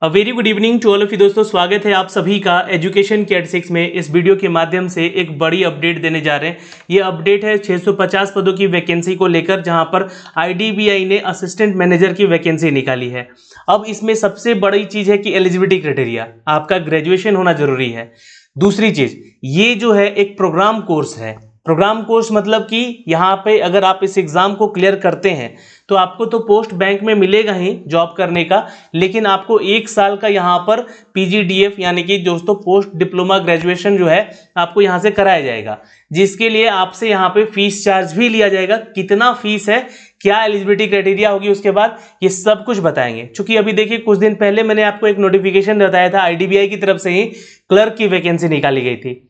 A very good evening to all of you दोस्तों, स्वागत है आप सभी का एजुकेशन केयर 6 में। इस वीडियो के माध्यम से एक बड़ी अपडेट देने जा रहे हैं। ये अपडेट है 650 पदों की वैकेंसी को लेकर, जहां पर आईडीबीआई ने असिस्टेंट मैनेजर की वैकेंसी निकाली है। अब इसमें सबसे बड़ी चीज है कि एलिजिबिलिटी क्राइटेरिया, आपका ग्रेजुएशन होना जरूरी है। दूसरी चीज, ये जो है एक प्रोग्राम कोर्स है। प्रोग्राम कोर्स मतलब कि यहाँ पे अगर आप इस एग्जाम को क्लियर करते हैं तो आपको तो पोस्ट बैंक में मिलेगा ही जॉब करने का, लेकिन आपको 1 साल का यहाँ पर पीजीडीएफ यानी कि दोस्तों पोस्ट डिप्लोमा ग्रेजुएशन जो है आपको यहाँ से कराया जाएगा, जिसके लिए आपसे यहाँ पे फीस चार्ज भी लिया जाएगा। कितना फीस है, क्या एलिजिबिलिटी क्राइटेरिया होगी, उसके बाद ये सब कुछ बताएंगे। क्योंकि अभी देखिए कुछ दिन पहले मैंने आपको एक नोटिफिकेशन बताया था, आईडीबीआई की तरफ से ही क्लर्क की वैकेंसी निकाली गई थी।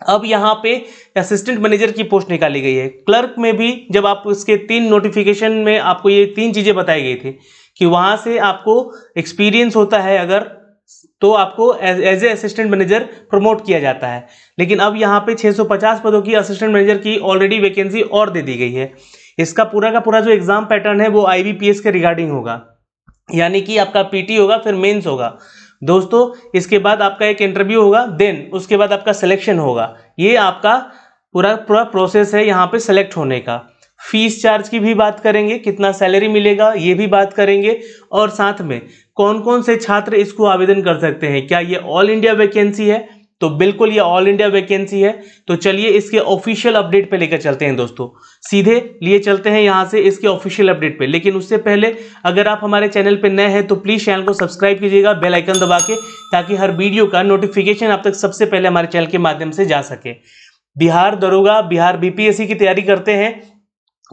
अब यहाँ पे असिस्टेंट मैनेजर की पोस्ट निकाली गई है। क्लर्क में भी जब आप उसके 3 नोटिफिकेशन में आपको ये 3 चीजें बताई गई थी कि वहां से आपको एक्सपीरियंस होता है अगर, तो आपको as a assistant manager promote किया जाता है। लेकिन अब यहाँ पे 650 पदों की असिस्टेंट मैनेजर की ऑलरेडी वैकेंसी और दे दी गई है। इसका पूरा का पूरा जो एग्जाम पैटर्न है वो आईबीपीएस के रिगार्डिंग होगा, यानी कि आपका पीटी होगा, फिर मेंस होगा दोस्तों। इसके बाद आपका एक इंटरव्यू होगा, देन उसके बाद आपका सिलेक्शन होगा। ये आपका पूरा पूरा प्रोसेस है यहाँ पे सेलेक्ट होने का। फीस चार्ज की भी बात करेंगे, कितना सैलरी मिलेगा ये भी बात करेंगे, और साथ में कौन कौन से छात्र इसको आवेदन कर सकते हैं। क्या ये ऑल इंडिया वैकेंसी है? तो बिल्कुल ये ऑल इंडिया वैकेंसी है। तो चलिए इसके ऑफिशियल अपडेट पे लेकर चलते हैं दोस्तों, सीधे लिए चलते हैं यहाँ से इसके ऑफिशियल अपडेट पे। लेकिन उससे पहले अगर आप हमारे चैनल पे नए हैं तो प्लीज चैनल को सब्सक्राइब कीजिएगा बेल आइकन दबा के, ताकि हर वीडियो का नोटिफिकेशन आप तक सबसे पहले हमारे चैनल के माध्यम से जा सके। बिहार दरोगा, बिहार बीपीएससी की तैयारी करते हैं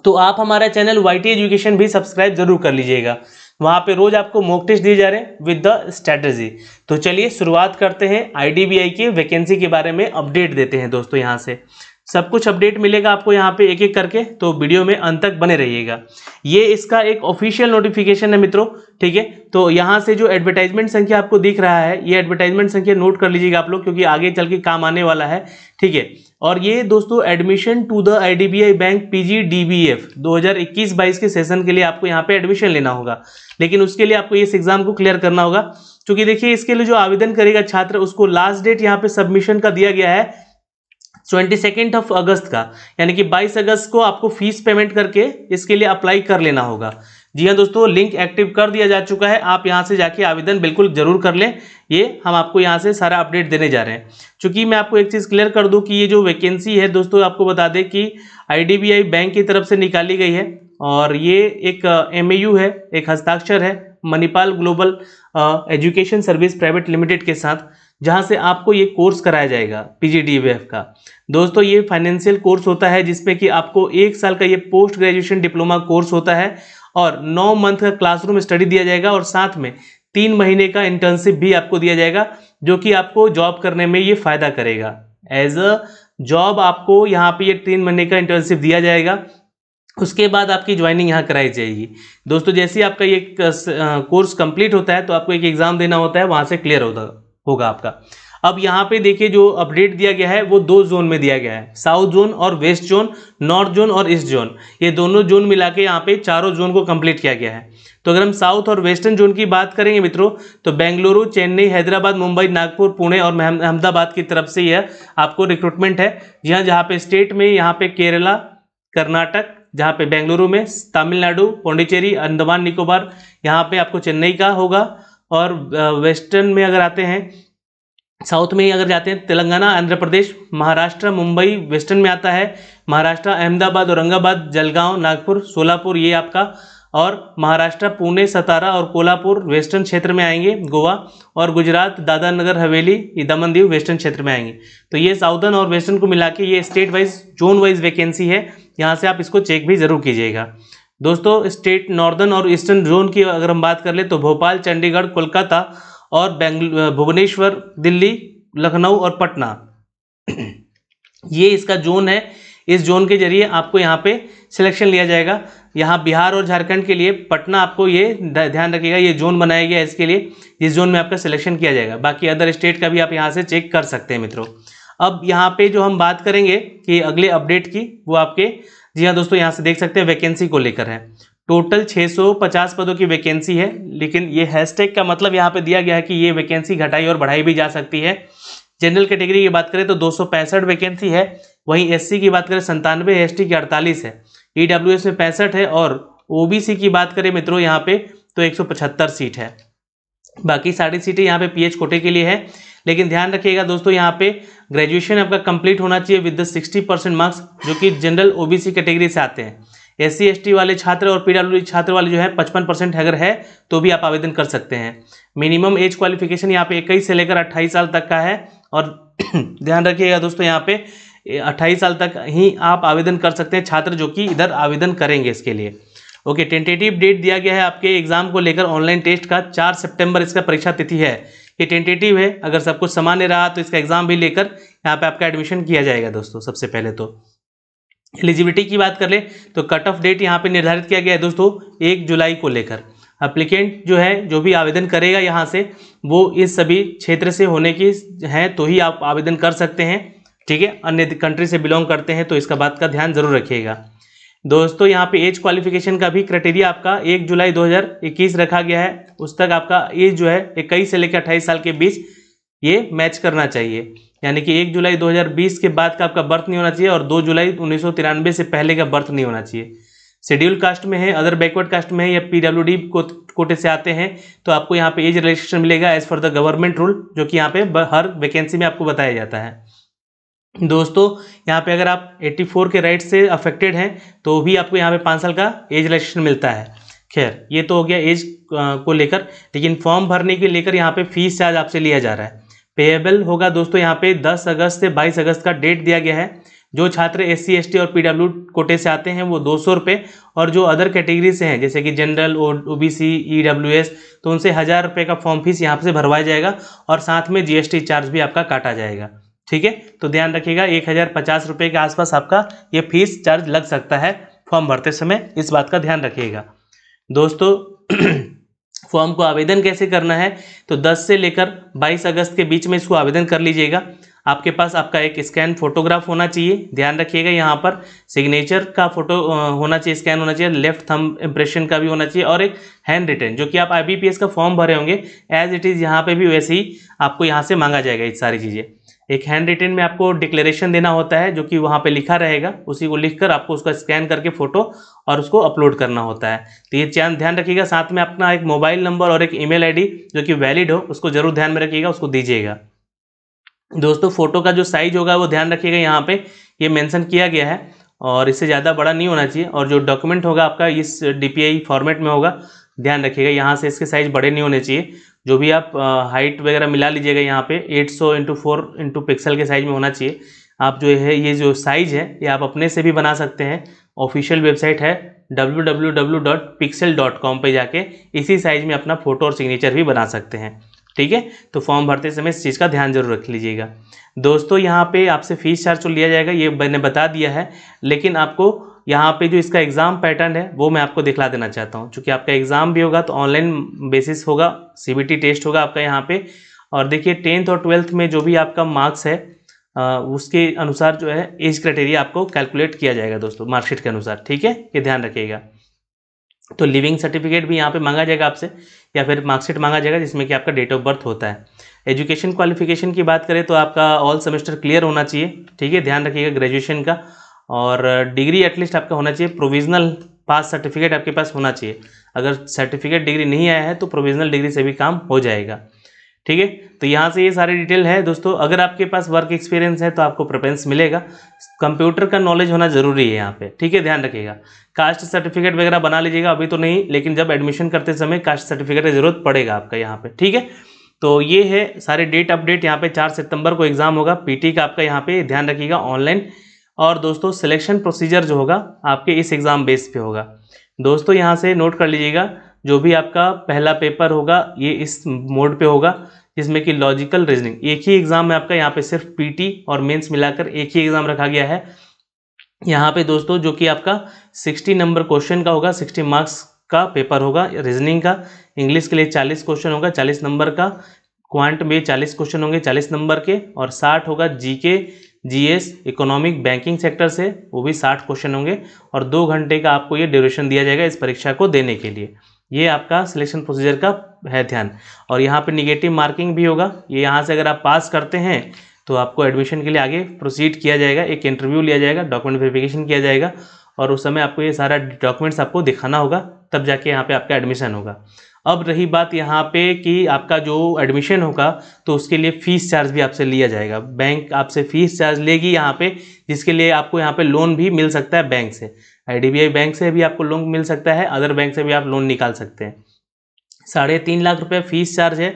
तो आप हमारा चैनल वाईटी एजुकेशन भी सब्सक्राइब जरूर कर लीजिएगा। वहां पे रोज आपको मॉक टेस्ट दिए जा रहे हैं विद द स्ट्रेटजी। तो चलिए शुरुआत करते हैं, आईडीबीआई के वैकेंसी के बारे में अपडेट देते हैं दोस्तों। यहाँ से सब कुछ अपडेट मिलेगा आपको यहाँ पे एक एक करके, तो वीडियो में अंत तक बने रहिएगा। ये इसका एक ऑफिशियल नोटिफिकेशन है मित्रों, ठीक है। तो यहाँ से जो एडवर्टाइजमेंट संख्या आपको दिख रहा है, ये एडवर्टाइजमेंट संख्या नोट कर लीजिएगा आप लोग, क्योंकि आगे चल के काम आने वाला है, ठीक है। और ये दोस्तों admission to the IDBI bank PGDBF 2021-22 के सेशन के लिए आपको यहाँ पे एडमिशन लेना होगा। लेकिन उसके लिए आपको इस एग्जाम को क्लियर करना होगा, क्योंकि देखिए इसके लिए जो आवेदन करेगा छात्र, उसको लास्ट डेट यहाँ पे सबमिशन का दिया गया है 22 अगस्त का, यानी कि 22 अगस्त को आपको फीस पेमेंट करके इसके लिए अप्लाई कर लेना होगा। जी हाँ दोस्तों, लिंक एक्टिव कर दिया जा चुका है, आप यहाँ से जाके आवेदन बिल्कुल जरूर कर लें। ये हम आपको यहाँ से सारा अपडेट देने जा रहे हैं। चूंकि मैं आपको एक चीज़ क्लियर कर दूं कि ये जो वैकेंसी है दोस्तों, आपको बता दें कि आईडीबीआई बैंक की तरफ से निकाली गई है, और ये एक एमएयू है, एक हस्ताक्षर है Manipal global education service private limited के साथ, जहां से आपको ये कोर्स कराया जाएगा पीजीडीबीएफ का। दोस्तों ये फाइनेंशियल कोर्स होता है, जिसमें कि आपको 1 साल का ये पोस्ट ग्रेजुएशन डिप्लोमा कोर्स होता है, और 9 मंथ का क्लासरूम स्टडी दिया जाएगा, और साथ में 3 महीने का इंटर्नशिप भी आपको दिया जाएगा, जो कि आपको जॉब करने में ये फायदा करेगा। एज अ जॉब आपको यहाँ पे ये 3 महीने का इंटर्नशिप दिया जाएगा, उसके बाद आपकी ज्वाइनिंग यहाँ कराई जाएगी। दोस्तों जैसे ही आपका ये कोर्स कंप्लीट होता है तो आपको एक एग्जाम देना होता है, वहां से क्लियर होगा आपका। अब यहाँ पे देखिए जो अपडेट दिया गया है वो 2 जोन में दिया गया है, साउथ जोन और वेस्ट जोन, नॉर्थ जोन और ईस्ट जोन। ये दोनों जोन मिला के यहाँ पे चारों जोन को कंप्लीट किया गया है। तो अगर हम साउथ और वेस्टर्न जोन की बात करेंगे मित्रों, तो बेंगलुरु, चेन्नई, हैदराबाद, मुंबई, नागपुर, पुणे और अहमदाबाद की तरफ से यह आपको रिक्रूटमेंट है। जहाँ पे स्टेट में यहाँ पे केरला, कर्नाटक, जहाँ पे बेंगलुरु में, तमिलनाडु, पौंडीचेरी, अंडमान निकोबार, यहाँ पे आपको चेन्नई का होगा। और वेस्टर्न में अगर आते हैं, साउथ में अगर जाते हैं, तेलंगाना, आंध्र प्रदेश, महाराष्ट्र, मुंबई वेस्टर्न में आता है, महाराष्ट्र, अहमदाबाद, औरंगाबाद, जलगांव, नागपुर, सोलापुर ये आपका, और महाराष्ट्र, पुणे, सतारा और कोल्हापुर वेस्टर्न क्षेत्र में आएंगे, गोवा, और गुजरात, दादरा नगर हवेली, दमन दीव वेस्टर्न क्षेत्र में आएंगे। तो ये साउदर्न और वेस्टर्न को मिला के ये state wise, zone wise vacancy है। यहाँ से आप इसको चेक भी जरूर कीजिएगा दोस्तों। स्टेट नॉर्दर्न और ईस्टर्न जोन की अगर हम बात कर ले तो भोपाल, चंडीगढ़, कोलकाता और भुवनेश्वर, दिल्ली, लखनऊ और पटना ये इसका जोन है। इस जोन के जरिए आपको यहाँ पे सिलेक्शन लिया जाएगा। यहाँ बिहार और झारखंड के लिए पटना, आपको ये ध्यान रखिएगा, ये जोन बनाया गया है इसके लिए, जिस जोन में आपका सिलेक्शन किया जाएगा। बाकी अदर स्टेट का भी आप यहाँ से चेक कर सकते हैं मित्रों। अब यहाँ पे जो हम बात करेंगे कि अगले अपडेट की, वो आपके, जी हाँ दोस्तों, यहाँ से देख सकते हैं वैकेंसी को लेकर है। टोटल 650 पदों की वैकेंसी है, लेकिन ये हैशटैग का मतलब यहाँ पे दिया गया है कि ये वैकेंसी घटाई और बढ़ाई भी जा सकती है। जनरल कैटेगरी की बात करें तो 265 वैकेंसी है, वहीं एससी की बात करें 97 है, एसटी की 48 है, ईडब्ल्यूएस में 65 है और ओबीसी की बात करें मित्रों यहाँ पे तो 175 सीट है। बाकी सारी सीटें यहाँ पे पीएच कोटे के लिए है। लेकिन ध्यान रखिएगा दोस्तों, यहाँ पे ग्रेजुएशन आपका कंप्लीट होना चाहिए विद द 60% मार्क्स, जो कि जनरल ओबीसी कैटेगरी से आते हैं। एससी एसटी वाले छात्र और पीडब्ल्यूडी छात्र वाले जो है 55% अगर है तो भी आप आवेदन कर सकते हैं। मिनिमम एज क्वालिफिकेशन यहाँ पे 21 से लेकर 28 साल तक का है। और ध्यान रखिएगा दोस्तों, यहाँ पे 28 साल तक ही आप आवेदन कर सकते हैं छात्र जो कि इधर आवेदन करेंगे इसके लिए। ओके, टेंटेटिव डेट दिया गया है आपके एग्जाम को लेकर ऑनलाइन टेस्ट का 4 सितंबर इसका परीक्षा तिथि है। ये टेंटेटिव है, अगर सब कुछ सामान्य रहा तो इसका एग्जाम भी लेकर यहाँ पे आपका एडमिशन किया जाएगा दोस्तों। सबसे पहले तो एलिजिबिलिटी की बात कर ले तो कट ऑफ डेट यहाँ पे निर्धारित किया गया है दोस्तों 1 जुलाई को लेकर। एप्लीकेंट जो है, जो भी आवेदन करेगा यहाँ से, वो इस सभी क्षेत्र से होने की है तो ही आप आवेदन कर सकते हैं, ठीक है। अन्य कंट्री से बिलोंग करते हैं तो इसका बात का ध्यान जरूर रखिएगा दोस्तों। यहाँ पे एज क्वालिफिकेशन का भी क्राइटेरिया आपका 1 जुलाई 2021 रखा गया है। उस तक आपका एज जो है 21 से लेकर 28 साल के बीच ये मैच करना चाहिए, यानी कि 1 जुलाई 2020 के बाद का आपका बर्थ नहीं होना चाहिए और 2 जुलाई 1993 से पहले का बर्थ नहीं होना चाहिए। शेड्यूल कास्ट में है, अदर बैकवर्ड कास्ट में है या पीडब्ल्यूडी कोटे से आते हैं तो आपको यहाँ पे एज रिलैक्सेशन मिलेगा as per the government rule, जो कि यहाँ पे हर वैकेंसी में आपको बताया जाता है दोस्तों। यहाँ पे अगर आप 84 के राइट से अफेक्टेड हैं तो भी आपको यहाँ पे 5 साल का एज रिलैक्सेशन मिलता है। खैर, ये तो हो गया एज को लेकर, लेकिन फॉर्म भरने के लेकर यहाँ पे फीस चार्ज आपसे लिया जा रहा है। पेएबल होगा दोस्तों यहाँ पे 10 अगस्त से 22 अगस्त का डेट दिया गया है। जो छात्र एससी एसटी और पीडब्ल्यू कोटे से आते हैं वो 200 रुपये, और जो अदर कैटेगरी से हैं जैसे कि जनरल ओबीसी ईडब्ल्यूएस तो उनसे 1000 रुपये का फॉर्म फीस यहाँ से भरवाया जाएगा और साथ में जीएसटी चार्ज भी आपका काटा जाएगा, ठीक है। तो ध्यान रखिएगा 1050 रुपये के आसपास आपका ये फीस चार्ज लग सकता है फॉर्म भरते समय, इस बात का ध्यान रखिएगा दोस्तों। फॉर्म को आवेदन कैसे करना है तो 10 से लेकर 22 अगस्त के बीच में इसको आवेदन कर लीजिएगा। आपके पास आपका एक स्कैन फोटोग्राफ होना चाहिए, ध्यान रखिएगा यहाँ पर सिग्नेचर का फोटो होना चाहिए, स्कैन होना चाहिए, लेफ्ट थंब इम्प्रेशन का भी होना चाहिए और एक हैंड रिटन, जो कि आप आईबीपीएस का फॉर्म भरे होंगे एज इट इज़ यहाँ पे भी वैसे ही आपको यहाँ से मांगा जाएगा ये सारी चीज़ें। एक हैंड रिटन में आपको डिक्लेरेशन देना होता है जो कि वहाँ पे लिखा रहेगा, उसी को लिखकर आपको उसका स्कैन करके फोटो और उसको अपलोड करना होता है। तो ये ध्यान रखिएगा, साथ में अपना एक मोबाइल नंबर और एक ईमेल आईडी जो कि वैलिड हो उसको जरूर ध्यान में रखिएगा, उसको दीजिएगा दोस्तों। फोटो का जो साइज होगा वो ध्यान रखिएगा, यहाँ पे ये मेंशन किया गया है और इससे ज़्यादा बड़ा नहीं होना चाहिए। और जो डॉक्यूमेंट होगा आपका इस DPI फॉर्मेट में होगा, ध्यान रखिएगा यहाँ से इसके साइज़ बड़े नहीं होने चाहिए। जो भी आप हाइट वगैरह मिला लीजिएगा, यहाँ पे 800x4 पिक्सल के साइज में होना चाहिए। आप जो है ये जो साइज़ है ये आप अपने से भी बना सकते हैं, ऑफिशियल वेबसाइट है www.pixel.com पे जाके इसी साइज़ में अपना फ़ोटो और सिग्नेचर भी बना सकते हैं, ठीक है। तो फॉर्म भरते समय इस चीज़ का ध्यान जरूर रख लीजिएगा दोस्तों। यहाँ पे आपसे फीस चार्ज तो लिया जाएगा, ये मैंने बता दिया है, लेकिन आपको यहाँ पे जो इसका एग्ज़ाम पैटर्न है वो मैं आपको दिखला देना चाहता हूँ। चूँकि आपका एग्ज़ाम भी होगा तो ऑनलाइन बेसिस होगा, CBT टेस्ट होगा आपका यहाँ पे। और देखिए 10th और 12th में जो भी आपका मार्क्स है उसके अनुसार जो है एज क्राइटेरिया आपको कैलकुलेट किया जाएगा दोस्तों, मार्कशीट के अनुसार, ठीक है। ये ध्यान रखिएगा। तो लिविंग सर्टिफिकेट भी यहाँ पे मांगा जाएगा आपसे, या फिर मार्कशीट मांगा जाएगा जिसमें कि आपका डेट ऑफ बर्थ होता है। एजुकेशन क्वालिफिकेशन की बात करें तो आपका ऑल सेमेस्टर क्लियर होना चाहिए, ठीक है, ध्यान रखिएगा ग्रेजुएशन का। और डिग्री एटलीस्ट आपका होना चाहिए, प्रोविजनल पास सर्टिफिकेट आपके पास होना चाहिए। अगर सर्टिफिकेट डिग्री नहीं आया है तो प्रोविजनल डिग्री से भी काम हो जाएगा, ठीक है। तो यहाँ से ये सारे डिटेल है दोस्तों। अगर आपके पास वर्क एक्सपीरियंस है तो आपको प्रेफरेंस मिलेगा। कंप्यूटर का नॉलेज होना जरूरी है यहाँ पे, ठीक है, ध्यान रखिएगा। कास्ट सर्टिफिकेट वगैरह बना लीजिएगा, अभी तो नहीं, लेकिन जब एडमिशन करते समय कास्ट सर्टिफिकेट की जरूरत पड़ेगा आपका यहाँ पे, ठीक है। तो ये है सारे डेट अपडेट। यहाँ पे 4 सितंबर को एग्जाम होगा PT का आपका, यहाँ पे ध्यान रखिएगा ऑनलाइन। और दोस्तों सिलेक्शन प्रोसीजर जो होगा आपके इस एग्ज़ाम बेस पे होगा दोस्तों। यहाँ से नोट कर लीजिएगा, जो भी आपका पहला पेपर होगा ये इस मोड पे होगा जिसमें कि लॉजिकल रीजनिंग, एक ही एग्ज़ाम है आपका, यहाँ पे सिर्फ PT और मेंस मिलाकर एक ही एग्ज़ाम रखा गया है यहाँ पे दोस्तों, जो कि आपका 60 नंबर क्वेश्चन का होगा, 60 मार्क्स का पेपर होगा रीजनिंग का। इंग्लिश के लिए 40 क्वेश्चन होगा 40 नंबर का, क्वांट में 40 क्वेश्चन होंगे 40 नंबर के, और 60 होगा GK GS, economic, banking sector से, वो भी 60 क्वेश्चन होंगे और 2 घंटे का आपको ये ड्यूरेशन दिया जाएगा इस परीक्षा को देने के लिए। ये आपका सिलेक्शन प्रोसीजर का है ध्यान। और यहाँ पे निगेटिव मार्किंग भी होगा, ये यहाँ से अगर आप पास करते हैं तो आपको एडमिशन के लिए आगे प्रोसीड किया जाएगा, एक इंटरव्यू लिया जाएगा, डॉक्यूमेंट वेरिफिकेशन किया जाएगा और उस समय आपको ये सारा डॉक्यूमेंट्स आपको दिखाना होगा, तब जाके यहाँ पे आपका एडमिशन होगा। अब रही बात यहाँ पे कि आपका जो एडमिशन होगा तो उसके लिए फ़ीस चार्ज भी आपसे लिया जाएगा। बैंक आपसे फ़ीस चार्ज लेगी यहाँ पे, जिसके लिए आपको यहाँ पे लोन भी मिल सकता है बैंक से। IDBI बैंक से भी आपको लोन मिल सकता है, अदर बैंक से भी आप लोन निकाल सकते हैं। 3.5 लाख रुपये फीस चार्ज है,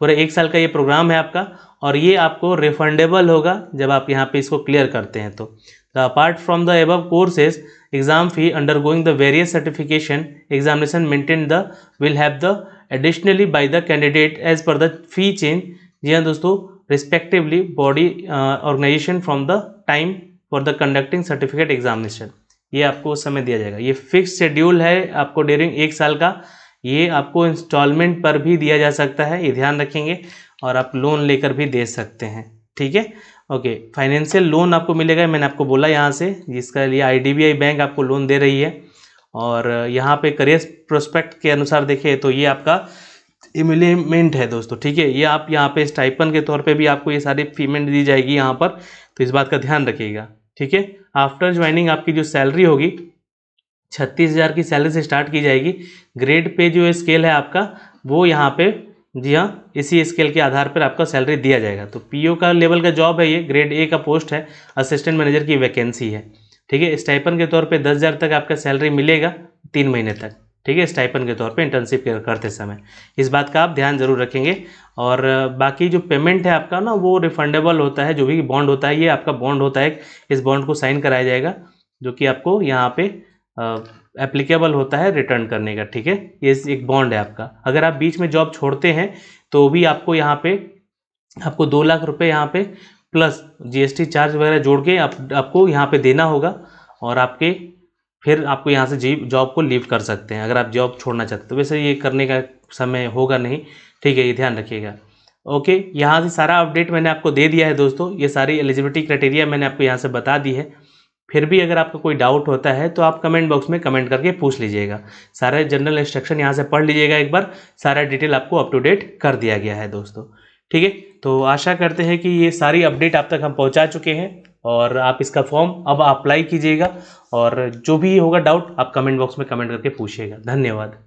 पूरा 1 साल का ये प्रोग्राम है आपका और ये आपको रिफंडेबल होगा जब आप यहाँ पे इसको क्लियर करते हैं तो। Apart from the above courses, exam fee undergoing the various certification examination maintain the will have the additionally by the candidate as per the fee change. जी हाँ दोस्तों, respectively body organisation from the time for the conducting certificate examination, ये आपको उस समय दिया जाएगा। ये फिक्स शेड्यूल है आपको ड्यूरिंग 1 साल का, ये आपको इंस्टॉलमेंट पर भी दिया जा सकता है, ये ध्यान रखेंगे, और आप लोन लेकर भी दे सकते हैं। ठीक है, ओके। फाइनेंशियल लोन आपको मिलेगा, मैंने आपको बोला यहाँ से, जिसका लिए IDBI बैंक आपको लोन दे रही है। और यहाँ पे करियर प्रोस्पेक्ट के अनुसार देखें तो ये आपका इम्प्लीमेंट है दोस्तों। ठीक है, ये आप यहाँ पे स्टाइपन के तौर पे भी आपको ये सारी पेमेंट दी जाएगी यहाँ पर, तो इस बात का ध्यान रखिएगा। ठीक है, आफ्टर ज्वाइनिंग आपकी जो सैलरी होगी 36,000 की सैलरी से स्टार्ट की जाएगी। ग्रेड पे जो स्केल है आपका वो यहाँ पे, जी हाँ, इसी स्केल के आधार पर आपका सैलरी दिया जाएगा। तो PO का लेवल का जॉब है ये, ग्रेड A का पोस्ट है, असिस्टेंट मैनेजर की वैकेंसी है। ठीक है, स्टाइपन के तौर पे 10,000 तक आपका सैलरी मिलेगा 3 महीने तक। ठीक है, स्टाइपन के तौर पे इंटर्नशिप करते समय, इस बात का आप ध्यान जरूर रखेंगे। और बाकी जो पेमेंट है आपका ना, वो रिफंडेबल होता है। जो भी बॉन्ड होता है, ये आपका बॉन्ड होता है, इस बॉन्ड को साइन कराया जाएगा, जो कि आपको यहाँ पे एप्लीकेबल होता है रिटर्न करने का। ठीक है, ये एक बॉन्ड है आपका। अगर आप बीच में जॉब छोड़ते हैं तो भी आपको यहाँ पे आपको 2 लाख रुपए यहाँ पे प्लस GST चार्ज वगैरह जोड़ के आपको यहाँ पे देना होगा, और आपके फिर आपको यहाँ से जॉब को लीव कर सकते हैं अगर आप जॉब छोड़ना चाहते हैं। तो वैसे ये करने का समय होगा नहीं। ठीक है, ये ध्यान रखिएगा। ओके, यहाँ से सारा अपडेट मैंने आपको दे दिया है दोस्तों, ये सारी एलिजिबिलिटी क्राइटेरिया मैंने आपको यहाँ से बता दी है। फिर भी अगर आपका कोई डाउट होता है तो आप कमेंट बॉक्स में कमेंट करके पूछ लीजिएगा। सारे जनरल इंस्ट्रक्शन यहाँ से पढ़ लीजिएगा एक बार, सारा डिटेल आपको अप टू डेट कर दिया गया है दोस्तों। ठीक है, तो आशा करते हैं कि ये सारी अपडेट आप तक हम पहुँचा चुके हैं और आप इसका फॉर्म अब अप्लाई कीजिएगा, और जो भी होगा डाउट आप कमेंट बॉक्स में कमेंट करके पूछिएगा। धन्यवाद।